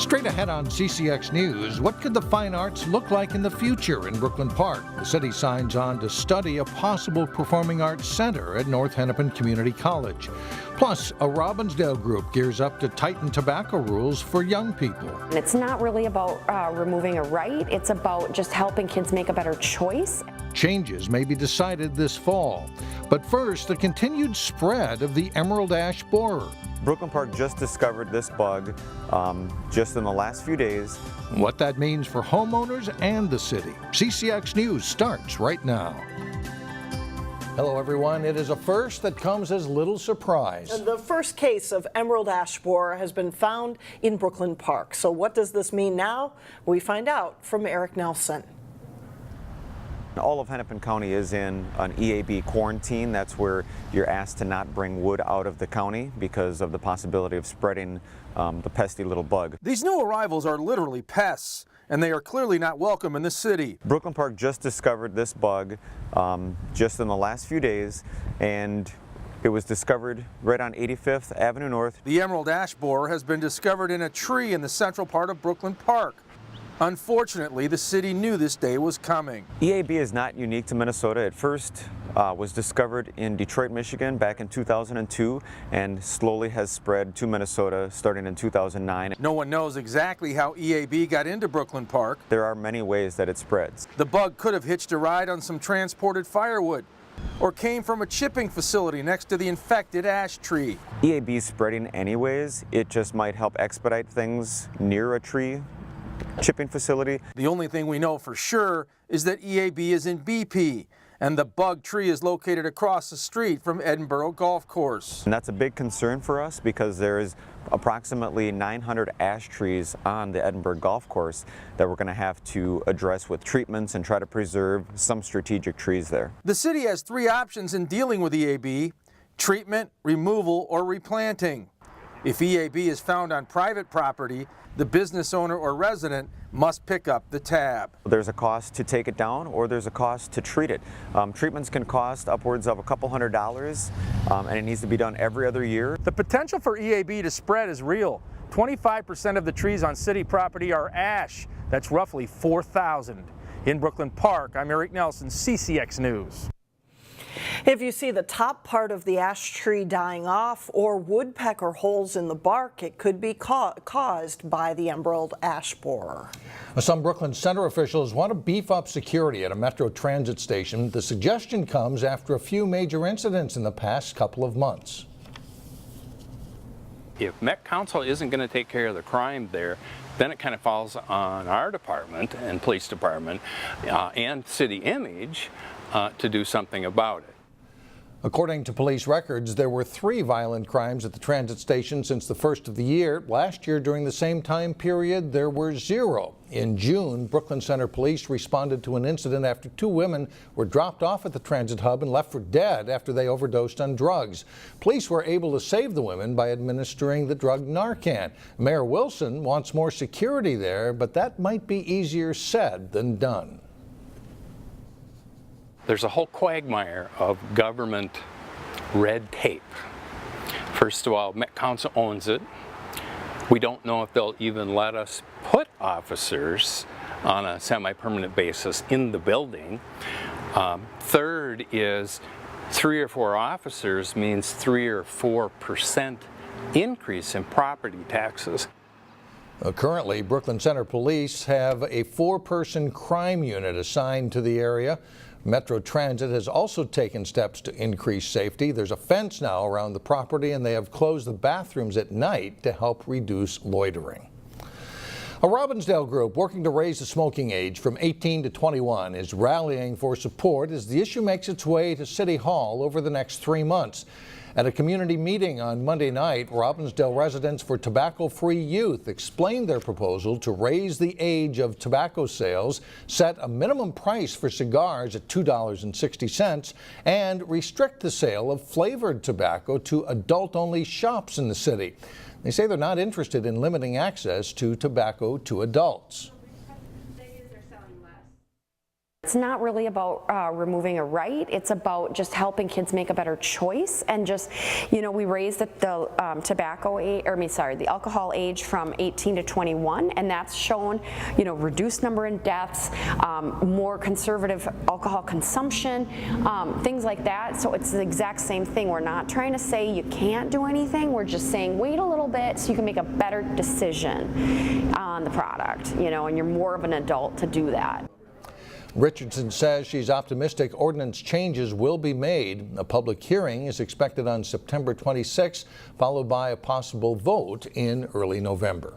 Straight ahead on CCX News, what could the fine arts look like in the future in Brooklyn Park? The city signs on to study a possible performing arts center at North Hennepin Community College. Plus, a Robbinsdale group gears up to tighten tobacco rules for young people. It's not really about removing a right, it's about just helping kids make a better choice. Changes may be decided this fall. But first, the continued spread of the emerald ash borer. Brooklyn Park just discovered this bug just in the last few days. What that means for homeowners and the city. CCX News starts right now. Hello everyone, it is a first that comes as little surprise. The first case of emerald ash borer has been found in Brooklyn Park. So what does this mean now? We find out from Eric Nelson. All of Hennepin County is in an EAB quarantine. That's where you're asked to not bring wood out of the county because of the possibility of spreading the pesky little bug. These new arrivals are literally pests, and they are clearly not welcome in the city. Brooklyn Park just discovered this bug just in the last few days, and it was discovered right on 85th Avenue North. The emerald ash borer has been discovered in a tree in the central part of Brooklyn Park. Unfortunately, the city knew this day was coming. EAB is not unique to Minnesota. It first was discovered in Detroit, Michigan back in 2002 and slowly has spread to Minnesota starting in 2009. No one knows exactly how EAB got into Brooklyn Park. There are many ways that it spreads. The bug could have hitched a ride on some transported firewood or came from a chipping facility next to the infected ash tree. EAB is spreading anyways. It just might help expedite things near a tree chipping facility. The only thing we know for sure is that EAB is in BP, and the bug tree is located across the street from Edinburgh Golf Course. And that's a big concern for us because there is approximately 900 ash trees on the Edinburgh Golf Course that we're going to have to address with treatments and try to preserve some strategic trees there. The city has three options in dealing with EAB: treatment, removal, or replanting. If EAB is found on private property, the business owner or resident must pick up the tab. There's a cost to take it down or there's a cost to treat it. Treatments can cost upwards of a couple $100s and it needs to be done every other year. The potential for EAB to spread is real. 25% of the trees on city property are ash. That's roughly 4,000. In Brooklyn Park, I'm Eric Nelson, CCX News. If you see the top part of the ash tree dying off or woodpecker holes in the bark, it could be caused by the emerald ash borer. Some Brooklyn Center officials want to beef up security at a Metro Transit station. The suggestion comes after a few major incidents in the past couple of months. If Met Council isn't going to take care of the crime there, then it kind of falls on our department and police department and city image to do something about it. According to police records, there were 3 violent crimes at the transit station since the first of the year. Last year, during the same time period, there were 0. In June, Brooklyn Center Police responded to an incident after 2 women were dropped off at the transit hub and left for dead after they overdosed on drugs. Police were able to save the women by administering the drug Narcan. Mayor Wilson wants more security there, but that might be easier said than done. There's a whole quagmire of government red tape. First of all, Met Council owns it. We don't know if they'll even let us put officers on a semi-permanent basis in the building. Third is 3 or 4 officers means 3 or 4% increase in property taxes. Currently, Brooklyn Center Police have a 4-person crime unit assigned to the area. Metro Transit has also taken steps to increase safety. There's a fence now around the property, and they have closed the bathrooms at night to help reduce loitering. A Robbinsdale group working to raise the smoking age from 18 to 21 is rallying for support as the issue makes its way to City Hall over the next 3 months. At a community meeting on Monday night, Robbinsdale Residents for Tobacco-Free Youth explained their proposal to raise the age of tobacco sales, set a minimum price for cigars at $2.60, and restrict the sale of flavored tobacco to adult-only shops in the city. They say they're not interested in limiting access to tobacco to adults. It's not really about removing a right, it's about just helping kids make a better choice, and just, you know, we raised the the alcohol age from 18 to 21, and that's shown, you know, reduced number in deaths, more conservative alcohol consumption, things like that. So it's the exact same thing. We're not trying to say you can't do anything, we're just saying wait a little bit so you can make a better decision on the product, you know, and you're more of an adult to do that. Richardson says she's optimistic ordinance changes will be made. A public hearing is expected on September 26, followed by a possible vote in early November.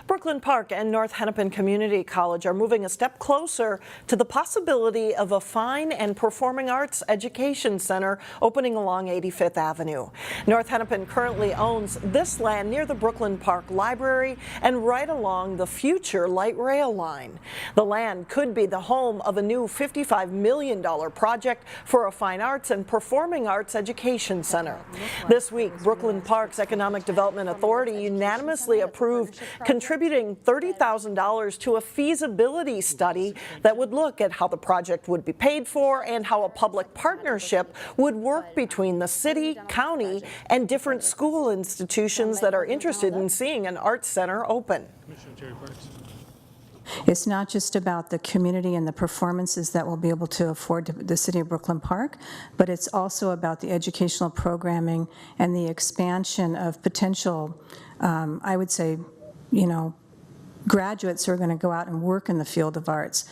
Brooklyn Park and North Hennepin Community College are moving a step closer to the possibility of a fine and performing arts education center opening along 85th Avenue. North Hennepin currently owns this land near the Brooklyn Park Library and right along the future light rail line. The land could be the home of a new $55 million project for a fine arts and performing arts education center. This week, Brooklyn Park's Economic Development Authority unanimously approved contributing $30,000 to a feasibility study that would look at how the project would be paid for and how a public partnership would work between the city, county, and different school institutions that are interested in seeing an arts center open. It's not just about the community and the performances that we'll be able to afford to the city of Brooklyn Park, but it's also about the educational programming and the expansion of potential, I would say, you know, graduates who are going to go out and work in the field of arts.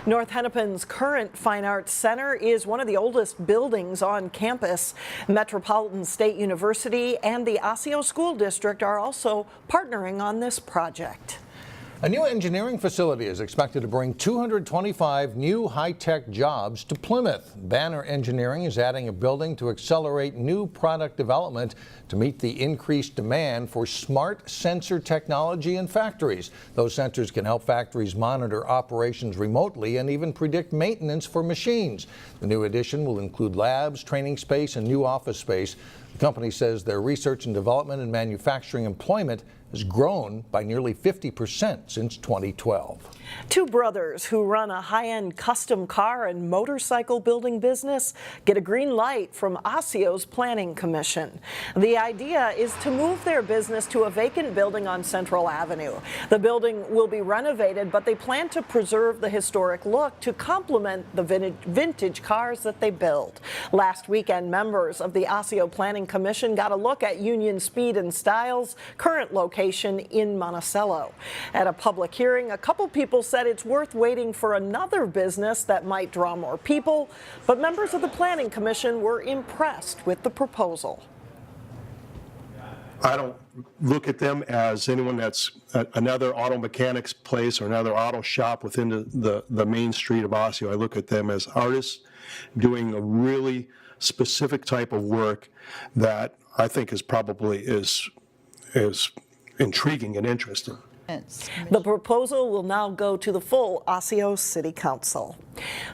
North Hennepin's current Fine Arts Center is one of the oldest buildings on campus. Metropolitan State University and the Osseo School District are also partnering on this project. A new engineering facility is expected to bring 225 new high-tech jobs to Plymouth. Banner Engineering is adding a building to accelerate new product development to meet the increased demand for smart sensor technology in factories. Those sensors can help factories monitor operations remotely and even predict maintenance for machines. The new addition will include labs, training space, and new office space. The company says their research and development and manufacturing employment has grown by nearly 50% since 2012. Two brothers who run a high-end custom car and motorcycle building business get a green light from Osseo's Planning Commission. The idea is to move their business to a vacant building on Central Avenue. The building will be renovated, but they plan to preserve the historic look to complement the vintage cars that they build. Last weekend, members of the Osseo Planning Commission got a look at Union Speed and Style's current location in Monticello. At a public hearing, a couple people said it's worth waiting for another business that might draw more people, but members of the Planning Commission were impressed with the proposal. I don't look at them as anyone that's another auto mechanics place or another auto shop within the main street of Osseo. I look at them as artists doing a really specific type of work that I think is probably is intriguing and interesting. The proposal will now go to the full Osseo City Council.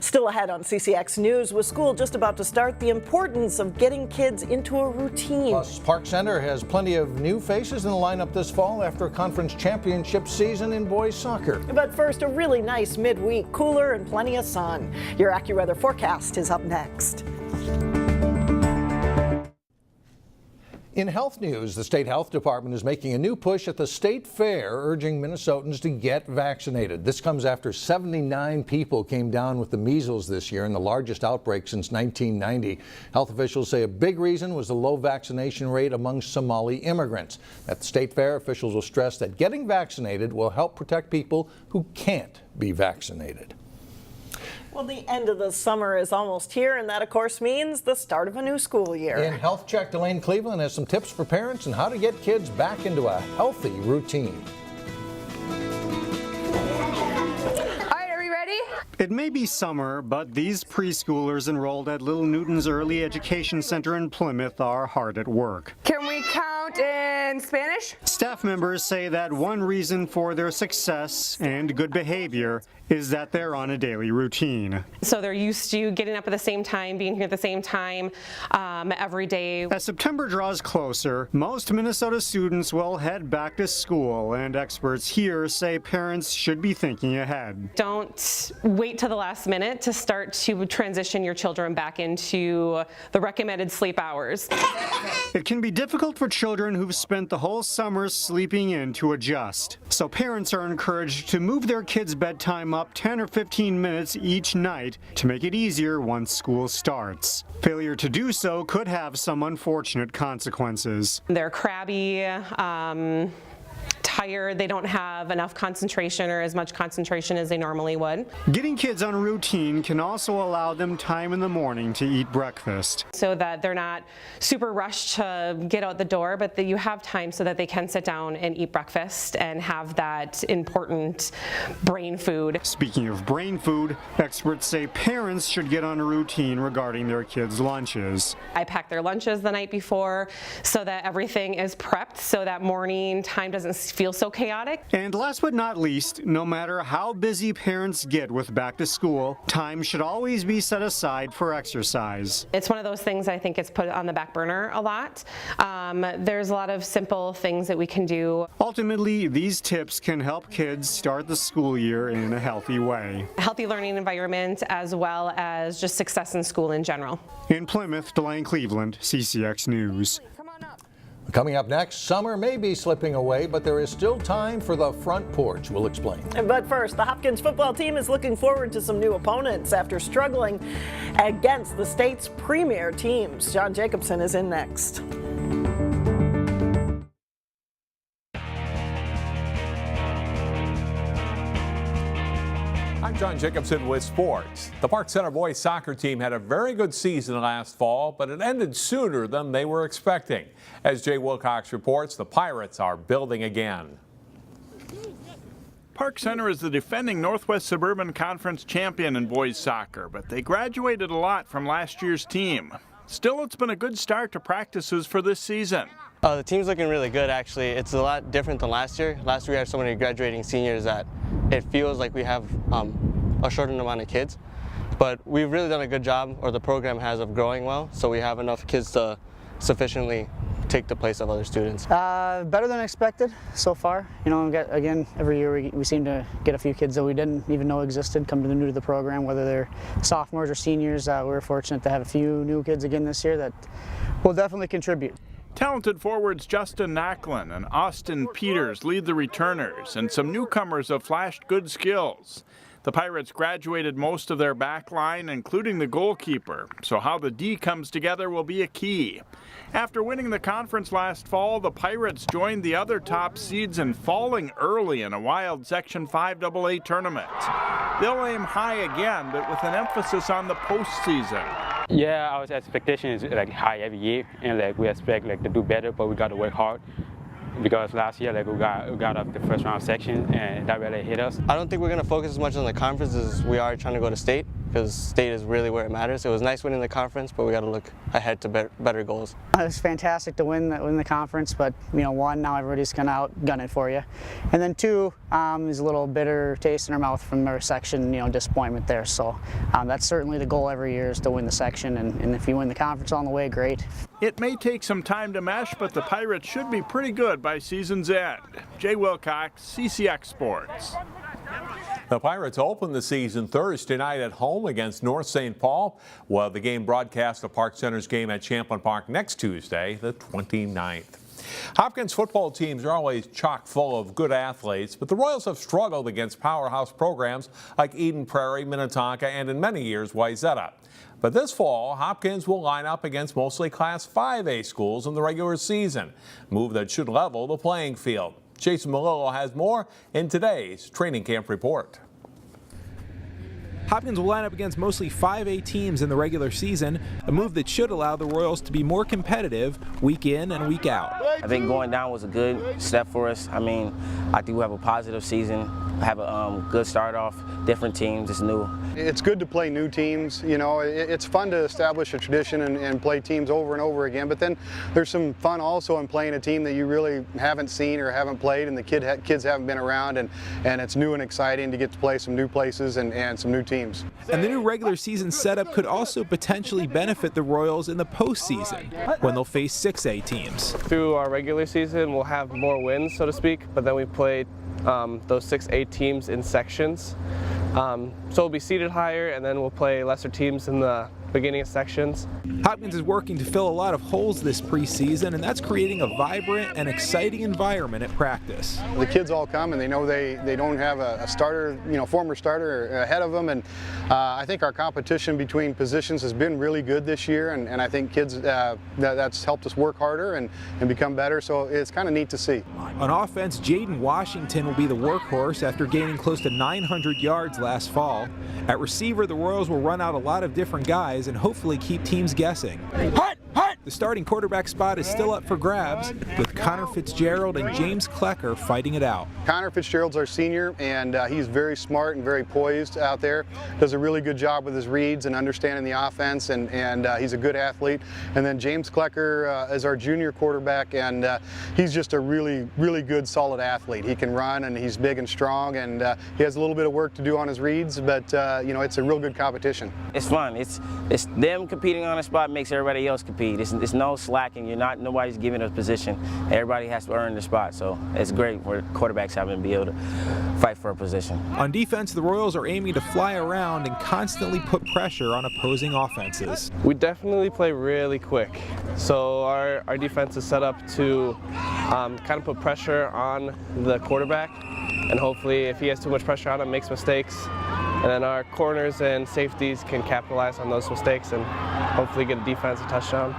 Still ahead on CCX News, with school just about to start, the importance of getting kids into a routine. Plus, Park Center has plenty of new faces in the lineup this fall after a conference championship season in boys soccer. But first, a really nice midweek cooler and plenty of sun. Your AccuWeather forecast is up next. In health news, the state health department is making a new push at the state fair, urging Minnesotans to get vaccinated. This comes after 79 people came down with the measles this year, in the largest outbreak since 1990. Health officials say a big reason was the low vaccination rate among Somali immigrants. At the state fair, officials will stress that getting vaccinated will help protect people who can't be vaccinated. Well, the end of the summer is almost here, and that, of course, means the start of a new school year. In Health Check, Delane Cleveland has some tips for parents and how to get kids back into a healthy routine. It may be summer, but these preschoolers enrolled at Little Newton's Early Education Center in Plymouth are hard at work. Can we we count in Spanish? Staff members say that one reason for their success and good behavior is that they're on a daily routine. So they're used to getting up at the same time, being here at the same time every day. As September draws closer, most Minnesota students will head back to school, and experts here say parents should be thinking ahead. Don't wait till the last minute to start to transition your children back into the recommended sleep hours. It can be difficult for children who've spent the whole summer sleeping in to adjust. So parents are encouraged to move their kids' bedtime up 10 or 15 minutes each night to make it easier once school starts. Failure to do so could have some unfortunate consequences. They're crabby, tired, they don't have enough concentration or as much concentration as they normally would. Getting kids on a routine can also allow them time in the morning to eat breakfast. So that they're not super rushed to get out the door, but that you have time so that they can sit down and eat breakfast and have that important brain food. Speaking of brain food, experts say parents should get on a routine regarding their kids' lunches. I pack their lunches the night before so that everything is prepped so that morning time doesn't feel so chaotic. And last but not least, no matter how busy parents get with back to school, time should always be set aside for exercise. It's one of those things I think it's put on the back burner a lot. There's a lot of simple things that we can do. Ultimately, these tips can help kids start the school year in a healthy way. A healthy learning environment as well as just success in school in general. In Plymouth, Delane Cleveland, CCX News. Coming up next, summer may be slipping away, but there is still time for the front porch. We'll explain. But first, the Hopkins football team is looking forward to some new opponents after struggling against the state's premier teams. John Jacobson is in next. I'm John Jacobson with sports. The Park Center boys soccer team had a very good season last fall, but it ended sooner than they were expecting. As Jay Wilcox reports, the Pirates are building again. Park Center is the defending Northwest Suburban Conference champion in boys soccer, but they graduated a lot from last year's team. Still, it's been a good start to practices for this season. The team's looking really good, actually. It's a lot different than last year. Last year we had so many graduating seniors that it feels like we have a shortened amount of kids. But we've really done a good job, or the program has, of growing well, so we have enough kids to sufficiently take the place of other students. Better than expected so far. You know, again, every year we seem to get a few kids that we didn't even know existed come new to the program, whether they're sophomores or seniors. We're fortunate to have a few new kids again this year that will definitely contribute. Talented forwards Justin Knacklin and Austin Peters lead the returners, and some newcomers have flashed good skills. The Pirates graduated most of their back line, including the goalkeeper, so how the D comes together will be a key. After winning the conference last fall, the Pirates joined the other top seeds in falling early in a wild Section 5AA tournament. They'll aim high again, but with an emphasis on the postseason. Yeah, our expectation is like high every year, and like we expect like to do better, but we got to work hard. Because last year, like we got up the first round section, and that really hit us. I don't think we're going to focus as much on the conference as we are trying to go to state, because state is really where it matters. It was nice winning the conference, but we got to look ahead to better goals. It was fantastic to win the conference, but you know, one, now everybody's going to outgun it for you, and then two, is a little bitter taste in our mouth from our section, you know, disappointment there. So that's certainly the goal every year, is to win the section, and if you win the conference on the way, great. It may take some time to mesh, but the Pirates should be pretty good by season's end. Jay Wilcox, CCX Sports. The Pirates open the season Thursday night at home against North St. Paul, while the game broadcasts the Park Center's game at Champlin Park next Tuesday, the 29th. Hopkins football teams are always chock full of good athletes, but the Royals have struggled against powerhouse programs like Eden Prairie, Minnetonka, and in many years, Wayzata. But this fall, Hopkins will line up against mostly Class 5A schools in the regular season, a move that should level the playing field. Jason Malillo has more in today's training camp report. Hopkins will line up against mostly 5A teams in the regular season, a move that should allow the Royals to be more competitive week in and week out. I think going down was a good step for us. I mean, I think we have a positive season. have a good start off, different teams, it's new. It's good to play new teams. You know, it's fun to establish a tradition and play teams over and over again, but then there's some fun also in playing a team that you really haven't seen or haven't played, and the kids haven't been around, and it's new and exciting to get to play some new places and some new teams. And the new regular season setup could also potentially benefit the Royals in the postseason when they'll face 6A teams. Through our regular season, we'll have more wins, so to speak, but then we play those 6A teams in sections. So we'll be seated higher, and then we'll play lesser teams in the beginning of sections. Hopkins is working to fill a lot of holes this preseason, and that's creating a vibrant and exciting environment at practice. The kids all come, and they know they don't have a starter, former starter ahead of them, and I think our competition between positions has been really good this year, and I think kids, that's helped us work harder and become better, so it's kind of neat to see. On offense, Jaden Washington will be the workhorse after gaining close to 900 yards last fall. At receiver, the Royals will run out a lot of different guys and hopefully keep teams guessing. The starting quarterback spot is still up for grabs, with Connor Fitzgerald and James Klecker fighting it out. Connor Fitzgerald's our senior, and he's very smart and very poised out there. Does a really good job with his reads and understanding the offense, and he's a good athlete. And then James Klecker is our junior quarterback, and he's just a really, really good, solid athlete. He can run, and he's big and strong, and he has a little bit of work to do on his reads, but it's a real good competition. It's fun. It's them competing on a spot makes everybody else compete. It's no slacking. Nobody's giving a position. Everybody has to earn the spot, so it's great for quarterbacks having to be able to fight for a position. On defense, the Royals are aiming to fly around and constantly put pressure on opposing offenses. We definitely play really quick, so our defense is set up to kind of put pressure on the quarterback, and hopefully if he has too much pressure on him, makes mistakes, and then our corners and safeties can capitalize on those mistakes and hopefully get a defensive touchdown.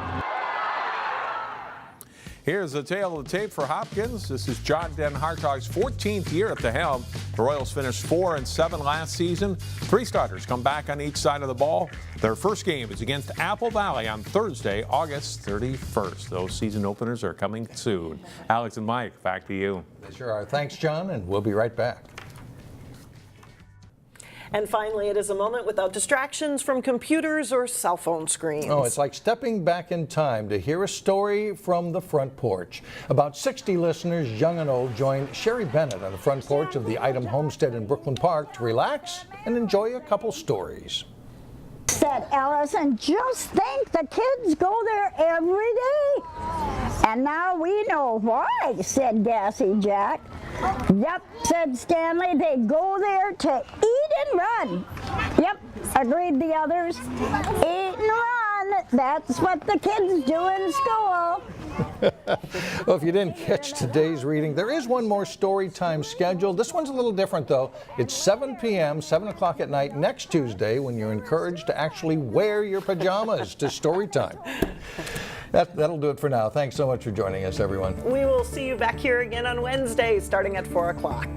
Here's the tail of the tape for Hopkins. This is John Den Hartog's 14th year at the helm. The Royals finished 4-7 last season. 3 starters come back on each side of the ball. Their first game is against Apple Valley on Thursday, August 31st. Those season openers are coming soon. Alex and Mike, back to you. They sure are. Thanks, John, and we'll be right back. And finally, it is a moment without distractions from computers or cell phone screens. Oh, it's like stepping back in time to hear a story from the front porch. About 60 listeners, young and old, joined Sherry Bennett on the front porch of the Item Homestead in Brooklyn Park to relax and enjoy a couple stories. Said Allison, just think the kids go there every day. And now we know why, said Gassy Jack. Yep, said Stanley, they go there to eat and run. Yep, agreed the others. Eat and run, that's what the kids do in school. Well, if you didn't catch today's reading, there is one more story time scheduled. This one's a little different, though. It's 7 p.m., 7 o'clock at night next Tuesday, when you're encouraged to actually wear your pajamas to story time. That'll do it for now. Thanks so much for joining us, everyone. We will see you back here again on Wednesday, starting at 4 o'clock.